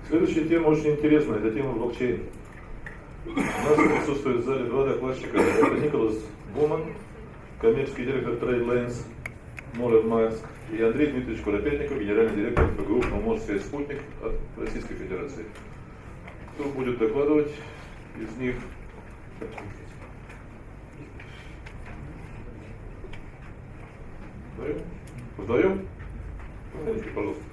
Следующая тема очень интересная, это тема блокчейна. У нас присутствует в зале два докладчика. Это Николас Буман, коммерческий директор TRADELENS Maersk, и Андрей Дмитриевич Куропятников, генеральный директор ПГУ Морсвязьспутник от Российской Федерации. Кто будет докладывать из них? Вдвоем? Подходите, пожалуйста.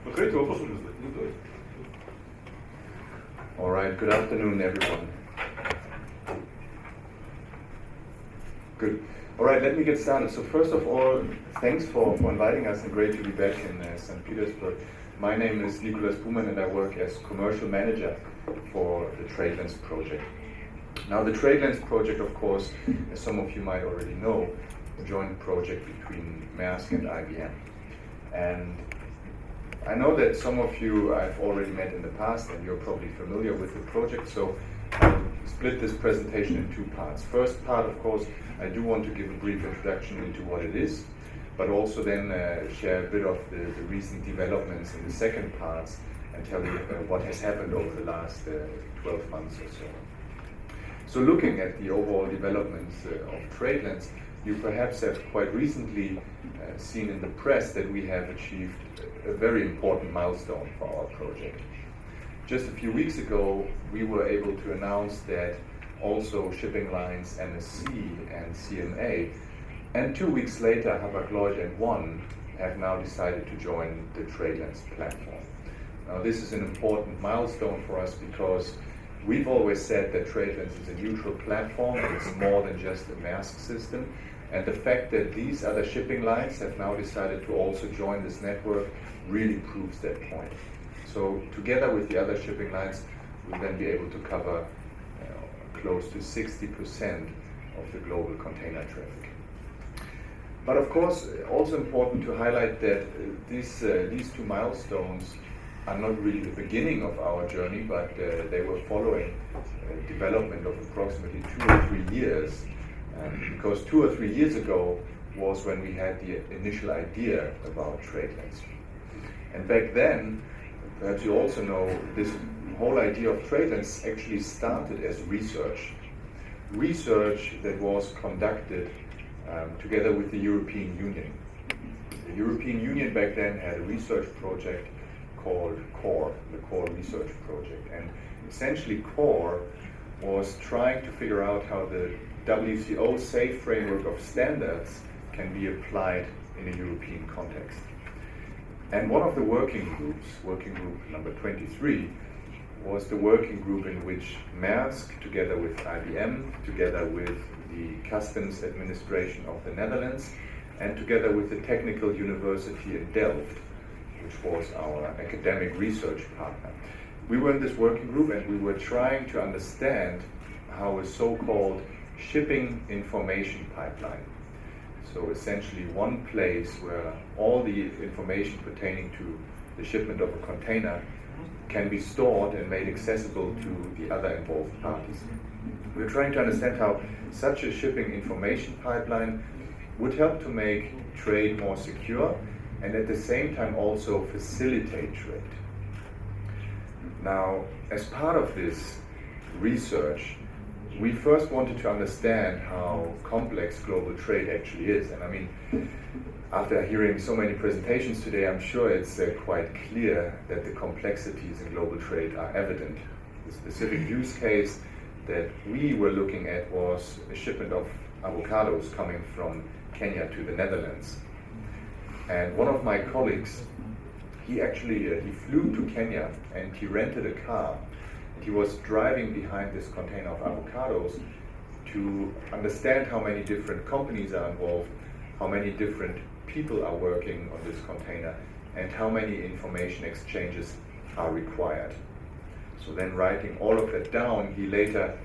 Подходите, вопрос уже задать. Ну, давайте. All right, good afternoon, everyone. Good. All right, let me get started. So first of all, thanks for inviting us, and great to be back in St. Petersburg. My name is Nicolas Buhmann, and I work as commercial manager for the TRADELENS project. Now, the TRADELENS project, of course, as some of you might already know, a joint project between Maersk and IBM. And I know that some of you I've already met in the past, and you're probably familiar with the project, so I'll split this presentation in two parts. First part, of course, I do want to give a brief introduction into what it is, but also then share a bit of the recent developments in the second part and tell you what has happened over the last 12 months or so. So looking at the overall developments of TRADELENS, you perhaps have quite recently seen in the press that we have achieved a very important milestone for our project. Just a few weeks ago, we were able to announce that also shipping lines MSC and CMA, and 2 weeks later, Hapag-Lloyd and ONE have now decided to join the TRADELENS platform. Now, this is an important milestone for us because we've always said that TRADELENS is a neutral platform. It's more than just a Maersk system. And the fact that these other shipping lines have now decided to also join this network really proves that point. So together with the other shipping lines, we'll then be able to cover close to 60% of the global container traffic. But of course, also important to highlight that these two milestones are not really the beginning of our journey, but they were following development of approximately 2 or 3 years. Because 2 or 3 years ago was when we had the initial idea about TRADELENS. And back then, perhaps you also know, this whole idea of TRADELENS actually started as research. Research that was conducted together with the European Union. The European Union back then had a research project called CORE, the CORE Research Project. And essentially CORE was trying to figure out how the WTO safe framework of standards can be applied in a European context. And one of the working groups, working group number 23, was the working group in which Maersk, together with IBM, together with the Customs Administration of the Netherlands, and together with the Technical University in Delft, which was our academic research partner. We were in this working group and we were trying to understand how a so-called shipping information pipeline, so essentially one place where all the information pertaining to the shipment of a container can be stored and made accessible to the other involved parties. We're trying to understand how such a shipping information pipeline would help to make trade more secure and at the same time also facilitate trade. Now, as part of this research, we first wanted to understand how complex global trade actually is. And I mean, after hearing so many presentations today, I'm sure it's quite clear that the complexities in global trade are evident. The specific use case that we were looking at was a shipment of avocados coming from Kenya to the Netherlands. And one of my colleagues, he flew to Kenya and he rented a car. He was driving behind this container of avocados to understand how many different companies are involved, how many different people are working on this container, and how many information exchanges are required. So then writing all of that down, he later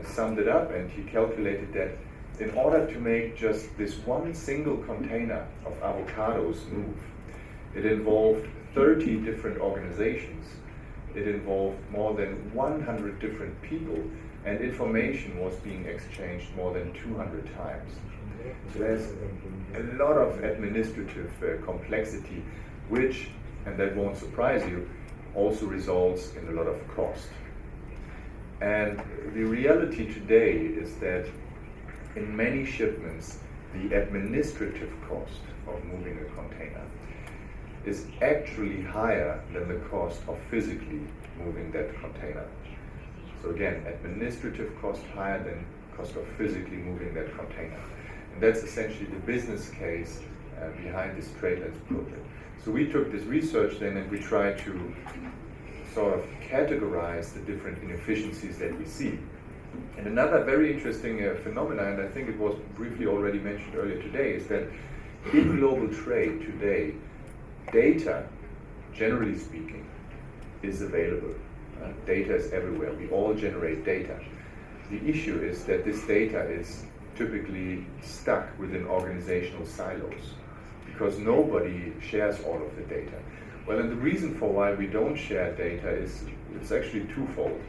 summed it up and he calculated that in order to make just this one single container of avocados move, it involved 30 different organizations. It involved more than 100 different people, and information was being exchanged more than 200 times. So there's a lot of administrative complexity, which and that won't surprise you, also results in a lot of cost. And the reality today is that in many shipments, the administrative cost of moving a container is actually higher than the cost of physically moving that container. So again, administrative cost higher than cost of physically moving that container. And that's essentially the business case behind this TRADELENS project. So we took this research then and we tried to sort of categorize the different inefficiencies that we see. And another very interesting phenomenon, and I think it was briefly already mentioned earlier today, is that in global trade today, data, generally speaking, is available. Data is everywhere. We all generate data. The issue is that this data is typically stuck within organizational silos because nobody shares all of the data. Well, and the reason for why we don't share data is it's actually twofold.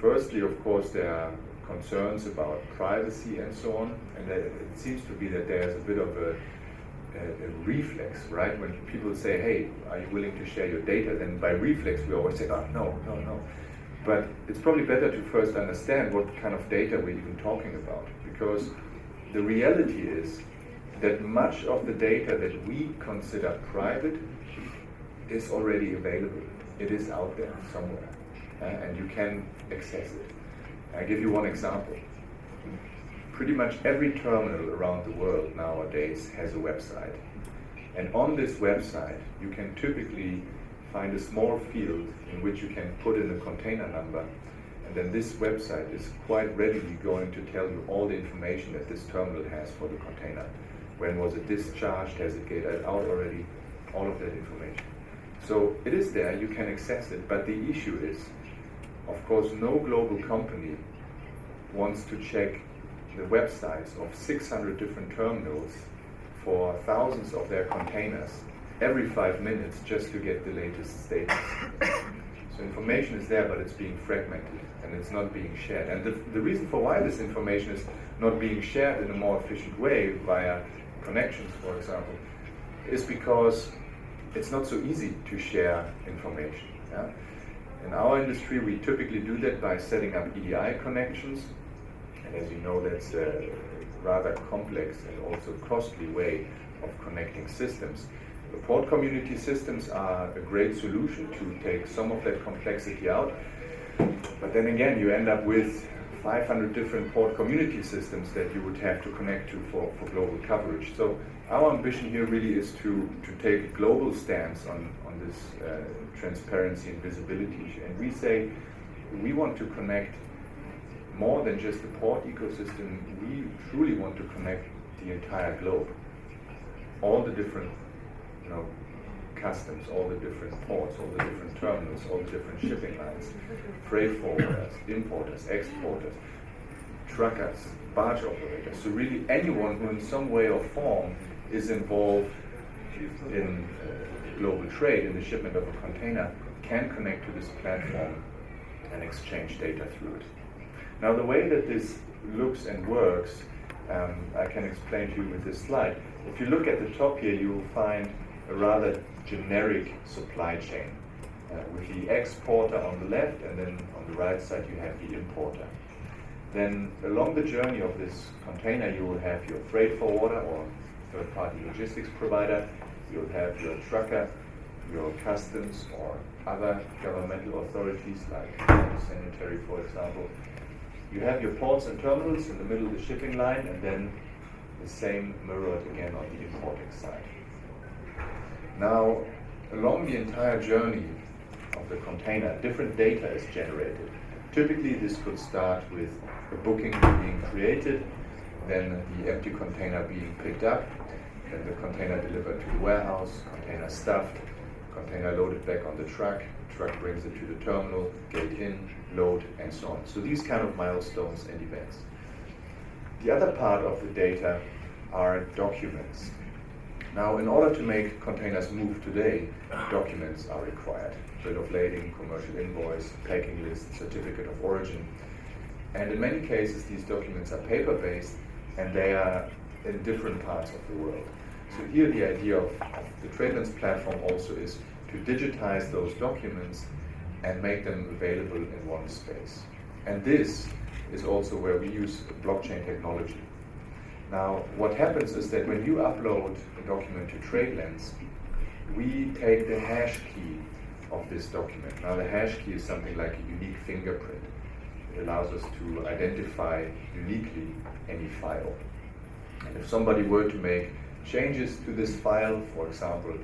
Firstly, of course, there are concerns about privacy and so on, and it seems to be that there's a bit of a reflex, right? When people say, hey, are you willing to share your data? Then by reflex, we always say, oh, no. But it's probably better to first understand what kind of data we're even talking about, because the reality is that much of the data that we consider private is already available. It is out there somewhere, and you can access it. I'll give you one example. Pretty much every terminal around the world nowadays has a website. And on this website, you can typically find a small field in which you can put in a container number, and then this website is quite readily going to tell you all the information that this terminal has for the container. When was it discharged? Has it gated out already? All of that information. So it is there, you can access it, but the issue is, of course, no global company wants to check the websites of 600 different terminals for thousands of their containers every 5 minutes just to get the latest status. So information is there, but it's being fragmented and it's not being shared. And the reason for why this information is not being shared in a more efficient way via connections, for example, is because it's not so easy to share information. Yeah? In our industry, we typically do that by setting up EDI connections. And as you know, that's a rather complex and also costly way of connecting systems. The port community systems are a great solution to take some of that complexity out. But then again, you end up with 500 different port community systems that you would have to connect to for global coverage. So our ambition here really is to take a global stance on this transparency and visibility issue. And we say we want to connect more than just the port ecosystem. We truly want to connect the entire globe. All the different customs, all the different ports, all the different terminals, all the different shipping lines, freight forwarders, importers, exporters, truckers, barge operators. So really anyone who in some way or form is involved in global trade, in the shipment of a container, can connect to this platform and exchange data through it. Now the way that this looks and works, I can explain to you with this slide. If you look at the top here, you will find a rather generic supply chain with the exporter on the left, and then on the right side you have the importer. Then along the journey of this container you will have your freight forwarder or third-party logistics provider, you'll have your trucker, your customs or other governmental authorities like sanitary, for example. You have your ports and terminals in the middle of the shipping line, and then the same mirrored again on the importing side. Now, along the entire journey of the container, different data is generated. Typically, this could start with a booking being created, then the empty container being picked up, then the container delivered to the warehouse, container stuffed, container loaded back on the truck brings it to the terminal, gate in, load, and so on. So these kind of milestones and events. The other part of the data are documents. Now, in order to make containers move today, documents are required. Bill of lading, commercial invoice, packing list, certificate of origin. And in many cases, these documents are paper-based, and they are in different parts of the world. So here the idea of the TRADELENS platform also is to digitize those documents and make them available in one space. And this is also where we use blockchain technology. Now, what happens is that when you upload a document to TRADELENS, we take the hash key of this document. Now, the hash key is something like a unique fingerprint. It allows us to identify uniquely any file. And if somebody were to make changes to this file, for example,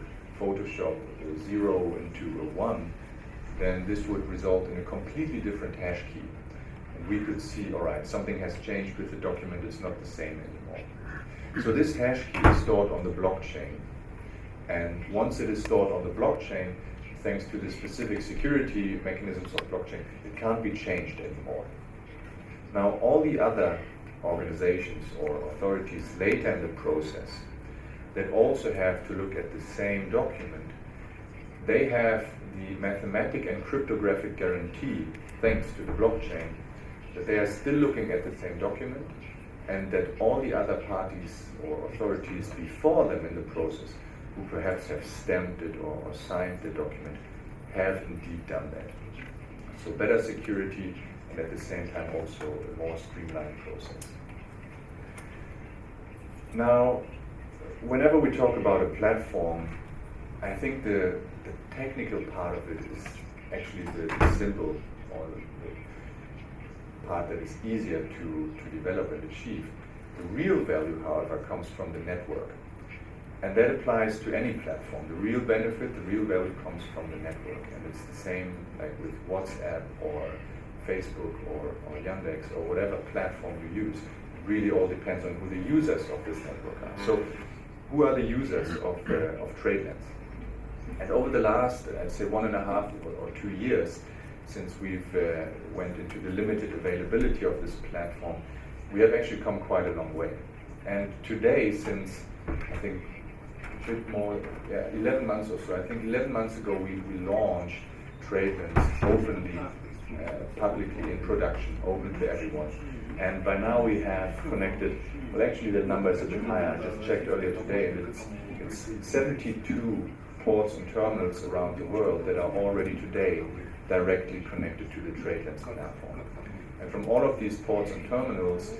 Photoshop 0 into a 1, then this would result in a completely different hash key. And we could see, all right, something has changed with the document, it's not the same anymore. So this hash key is stored on the blockchain. And once it is stored on the blockchain, thanks to the specific security mechanisms of blockchain, it can't be changed anymore. Now, all the other organizations or authorities later in the process that also have to look at the same document, they have the mathematic and cryptographic guarantee, thanks to the blockchain, that they are still looking at the same document and that all the other parties or authorities before them in the process who perhaps have stamped it or signed the document have indeed done that. So better security and at the same time also a more streamlined process. Now, whenever we talk about a platform, I think the technical part of it is actually the simple or the part that is easier to develop and achieve. The real value, however, comes from the network. And that applies to any platform. The real benefit, the real value comes from the network. And it's the same like with WhatsApp or Facebook or Yandex or whatever platform you use. It really all depends on who the users of this network are. So who are the users of TRADELENS? And over the last, I'd say 1.5 or 2 years, since we've went into the limited availability of this platform, we have actually come quite a long way. And today, since I think a bit more, 11 months or so, I think 11 months ago we launched TRADELENS openly, publicly in production, open to everyone. And by now we have connected, well actually that number is a bit higher, I just checked earlier today, and it's 72 ports and terminals around the world that are already today directly connected to the TRADELENS platform. And from all of these ports and terminals,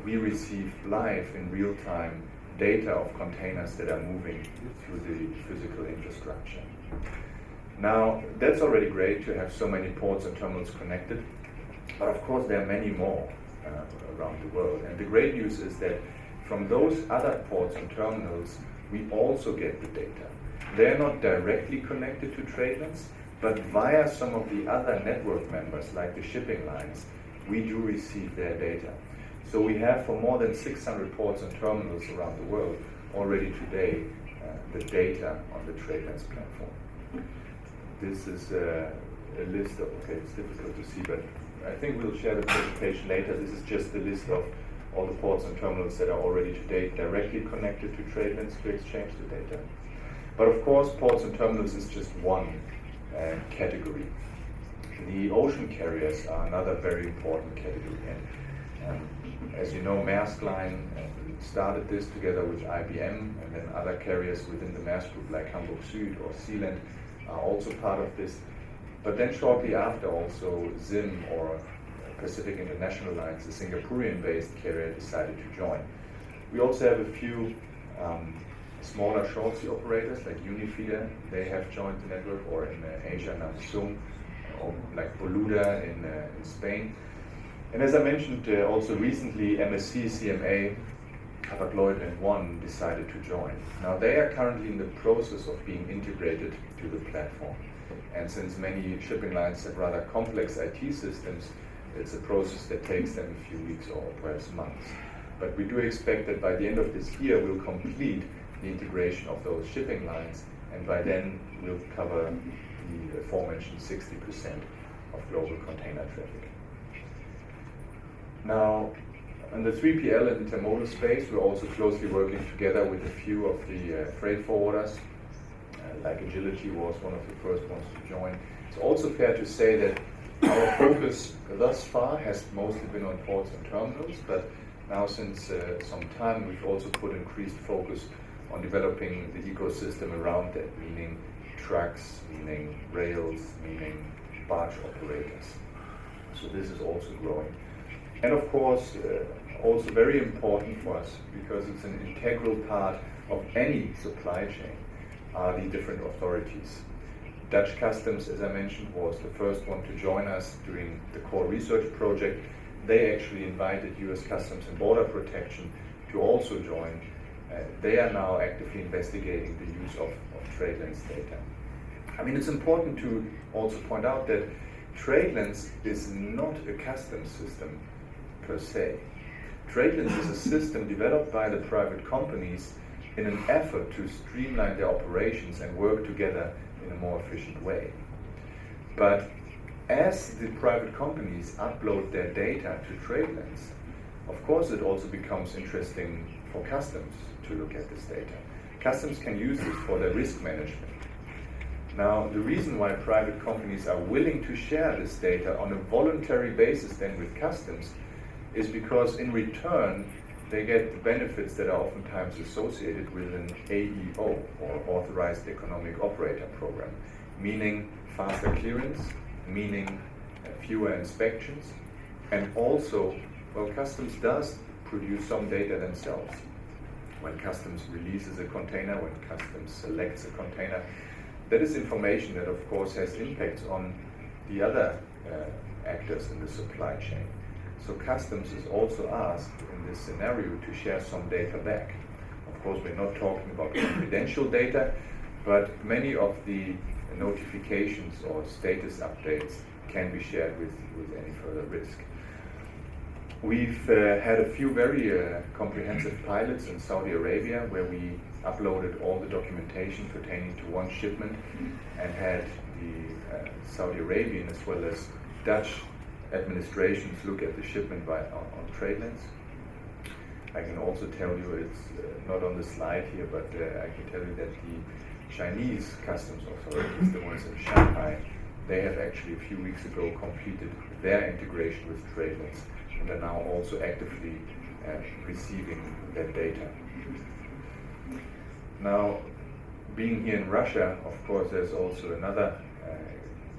we receive live in real time data of containers that are moving through the physical infrastructure. Now, that's already great to have so many ports and terminals connected, but of course there are many more around the world. And the great news is that from those other ports and terminals, we also get the data. They're not directly connected to TRADELENS, but via some of the other network members, like the shipping lines, we do receive their data. So we have for more than 600 ports and terminals around the world already today the data on the TRADELENS platform. This is a list of, okay, it's difficult to see, but I think we'll share the presentation later. This is just the list of all the ports and terminals that are already today directly connected to TRADELENS to exchange the data. But of course, ports and terminals is just one category. The ocean carriers are another very important category. And as you know, Maersk Line started this together with IBM, and then other carriers within the Maersk group like Hamburg Süd or Sealand are also part of this. But then shortly after also ZIM or Pacific International Lines, the Singaporean-based carrier, decided to join. We also have a few smaller short sea operators like Unifeeder, they have joined the network, or in Asia, Namsung, or like Boluda in Spain. And as I mentioned also recently, MSC, CMA, Hapag-Lloyd and ONE decided to join. Now they are currently in the process of being integrated to the platform. And since many shipping lines have rather complex IT systems, it's a process that takes them a few weeks or perhaps months. But we do expect that by the end of this year we'll complete the integration of those shipping lines, and by then we'll cover the aforementioned 60% of global container traffic. Now, in the 3PL and intermodal space, we're also closely working together with a few of the freight forwarders, like Agility was one of the first ones to join. It's also fair to say that our focus thus far has mostly been on ports and terminals, but now since some time we've also put increased focus on developing the ecosystem around that, meaning trucks, meaning rails, meaning barge operators. So this is also growing. And of course, also very important for us, because it's an integral part of any supply chain, are the different authorities. Dutch Customs, as I mentioned, was the first one to join us during the core research project. They actually invited US Customs and Border Protection to also join. They are now actively investigating the use of TRADELENS data. I mean, it's important to also point out that TRADELENS is not a customs system per se. TRADELENS is a system developed by the private companies in an effort to streamline their operations and work together in a more efficient way. But as the private companies upload their data to TRADELENS, of course it also becomes interesting for customs to look at this data. Customs can use this for their risk management. Now, the reason why private companies are willing to share this data on a voluntary basis then with customs is because in return they get the benefits that are oftentimes associated with an AEO, or Authorized Economic Operator Program, meaning faster clearance, meaning fewer inspections, and also, well, customs does produce some data themselves. When customs releases a container, when customs selects a container, that is information that of course has impacts on the other actors in the supply chain. So customs is also asked in this scenario to share some data back. Of course, we're not talking about confidential data, but many of the notifications or status updates can be shared with any further risk. We've had a few very comprehensive pilots in Saudi Arabia where we uploaded all the documentation pertaining to one shipment and had the Saudi Arabian as well as Dutch administrations look at the shipment on TRADELENS. I can also tell you, it's not on the slide here, but I can tell you that the Chinese customs authorities, the ones in Shanghai, they have actually a few weeks ago completed their integration with TRADELENS and are now also actively receiving that data. Now, being here in Russia, of course, there's also another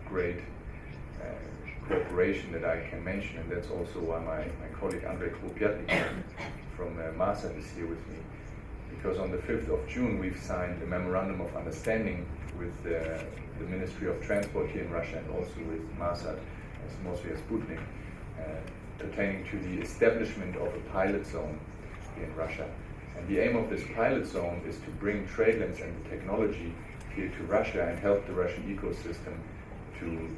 great cooperation that I can mention, and that's also why my colleague Andrei from Marsat is here with me, because on the 5th of June we've signed a memorandum of understanding with the Ministry of Transport here in Russia and also with Marsat as Mosvia-Sputnik pertaining to the establishment of a pilot zone here in Russia. And the aim of this pilot zone is to bring TRADELENS and the technology here to Russia and help the Russian ecosystem to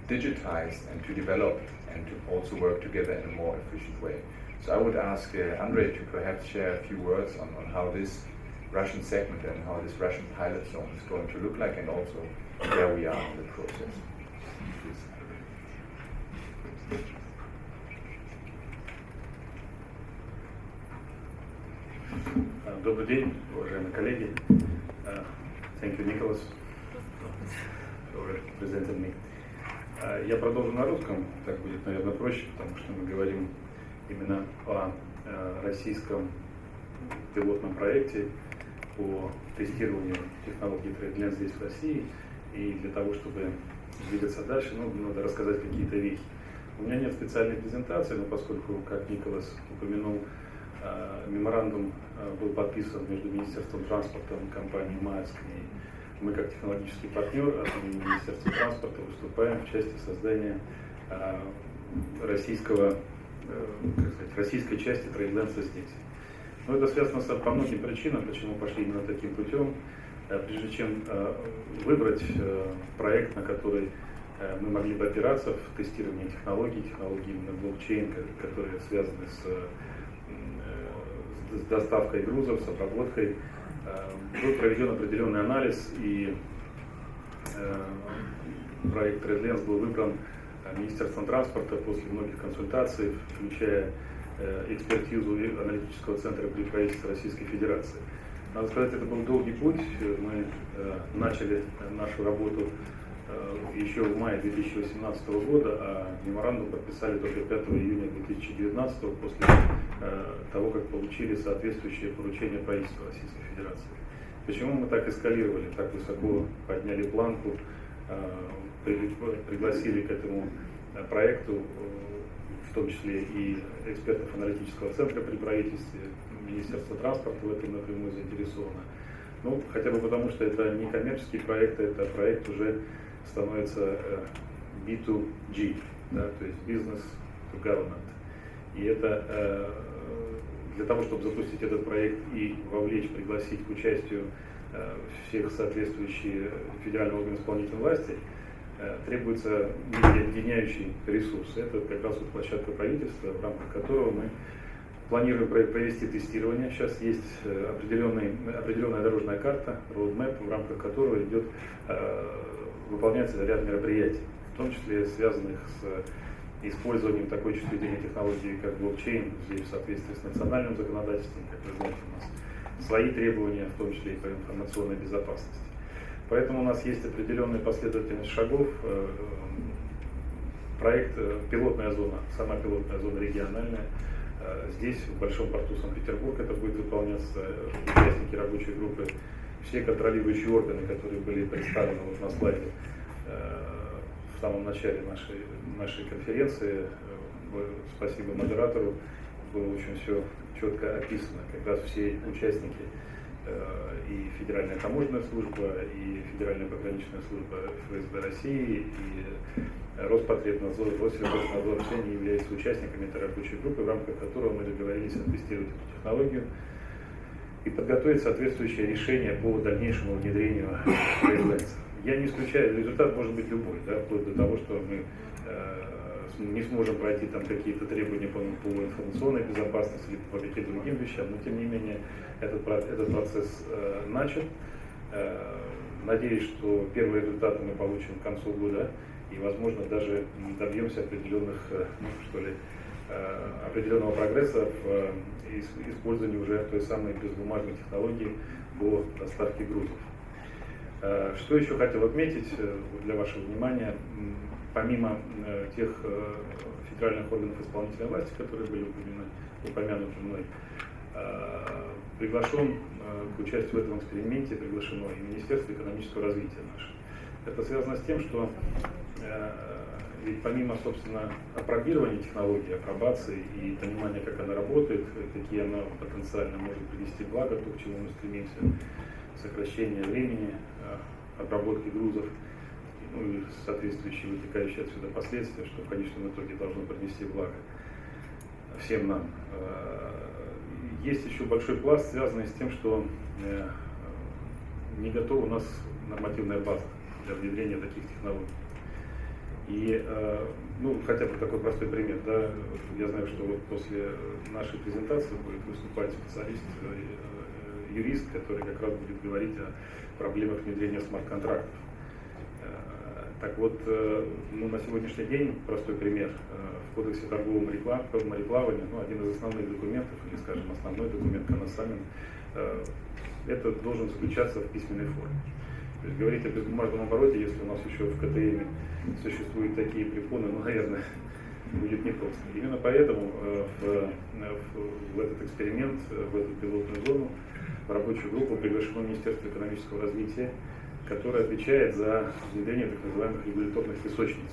digitize and to develop and to also work together in a more efficient way. So I would ask Andrei to perhaps share a few words on how this Russian segment and how this Russian pilot zone is going to look like, and also where we are in the process. Please. Добрый день, уважаемые коллеги. Thank you, Nicholas, for presenting me. Я продолжу на русском, так будет, наверное, проще, потому что мы говорим именно о российском пилотном проекте по тестированию технологий TRADELENS здесь, в России. И для того, чтобы двигаться дальше, надо рассказать какие-то вещи. У меня нет специальной презентации, но поскольку, как Николас упомянул, меморандум был подписан между Министерством транспорта и компанией Maersk, и мы, как технологический партнер от имени Министерства транспорта, выступаем в части создания российской части TRADELENS здесь. Но это связано по многим причинам, почему пошли именно таким путем. Прежде чем выбрать проект, на который мы могли бы опираться в тестировании технологий именно блокчейн, которые связаны с доставкой грузов, с обработкой, был проведен определенный анализ, и проект TRADELENS был выбран Министерством транспорта после многих консультаций, включая экспертизу аналитического центра при правительстве Российской Федерации. Надо сказать, это был долгий путь. Мы начали нашу работу еще в мае 2018 года, а меморандум подписали только 5 июня 2019 после того, как получили соответствующее поручение правительства Российской Федерации. Почему мы так эскалировали, так высоко подняли планку, пригласили к этому проекту, в том числе и экспертов аналитического центра при правительстве, Министерство транспорта в этом напрямую заинтересовано. Ну, хотя бы потому, что это не коммерческий проект, это проект уже становится B2G, да, то есть Business to Government. И это для того, чтобы запустить этот проект и вовлечь, пригласить к участию всех соответствующие федеральные органы исполнительной власти, требуется объединяющий ресурс. Это как раз вот площадка правительства, в рамках которого мы планируем провести тестирование. Сейчас есть определенная дорожная карта, roadmap, в рамках которого выполняется ряд мероприятий, в том числе связанных с использованием такой чувствительной технологии, как блокчейн, здесь в соответствии с национальным законодательством, как вы знаете, у нас свои требования, в том числе и по информационной безопасности. Поэтому у нас есть определенная последовательность шагов. Проект пилотная зона, сама пилотная зона региональная. Здесь, в Большом порту Санкт-Петербург, это будет выполняться, участники рабочей группы, все контролирующие органы, которые были представлены вот на слайде в самом начале нашей конференции. Спасибо модератору, было очень все четко описано. Как раз все участники, и Федеральная таможенная служба, и Федеральная пограничная служба ФСБ России, и Роспотребнадзор, Россельхознадзор, все они являются участниками этой рабочей группы, в рамках которой мы договорились оттестировать эту технологию и подготовить соответствующее решение по дальнейшему внедрению TRADELENS. Я не исключаю, результат может быть любой, да, вплоть до того, что мы не сможем пройти там какие-то требования по информационной безопасности или по каким-то другим вещам, но тем не менее этот процесс начат. Надеюсь, что первые результаты мы получим к концу года и, возможно, даже добьемся определенного прогресса в использовании уже той самой безбумажной технологии по доставке грузов. Что еще хотел отметить для вашего внимания? Помимо тех федеральных органов исполнительной власти, которые были упомянуты мной, приглашен к участию в этом эксперименте, приглашено и Министерство экономического развития наше. Это связано с тем, что ведь помимо, собственно, апробирования технологии, апробации и понимания, как она работает, какие она потенциально может принести благо, то, к чему мы стремимся, сокращение времени обработки грузов, ну и соответствующие вытекающие отсюда последствия, что в конечном итоге должно принести благо всем нам. Есть еще большой пласт, связанный с тем, что не готова у нас нормативная база для внедрения таких технологий. И, ну, хотя бы такой простой пример, да, я знаю, что вот после нашей презентации будет выступать специалист, юрист, который как раз будет говорить о проблемах внедрения смарт-контрактов. Так вот, ну, на сегодняшний день простой пример. В Кодексе торгового мореплавания, ну, один из основных документов, или, скажем, основной документ коносамин, это должен заключаться в письменной форме. То есть говорить о безбумажном обороте, если у нас еще в КТМ существуют такие препоны, ну, наверное, будет непросто. Именно поэтому в этот эксперимент, в эту пилотную зону, в рабочую группу приглашено Министерство экономического развития, которое отвечает за внедрение так называемых регуляторных песочниц.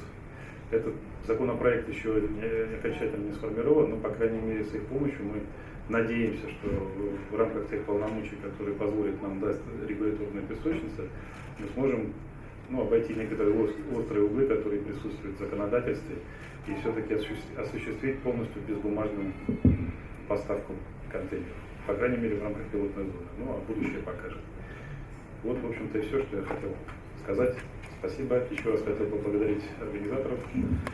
Этот законопроект еще не окончательно не сформирован, но, по крайней мере, с их помощью мы надеемся, что в рамках тех полномочий, которые позволят нам дать регуляторная песочница, мы сможем, ну, обойти некоторые острые углы, которые присутствуют в законодательстве, и все-таки осуществить полностью безбумажную поставку контейнеров. По крайней мере, в рамках пилотной зоны. Ну, а будущее покажет. Вот, в общем-то, и все, что я хотел сказать. Спасибо. Еще раз хотел поблагодарить организаторов.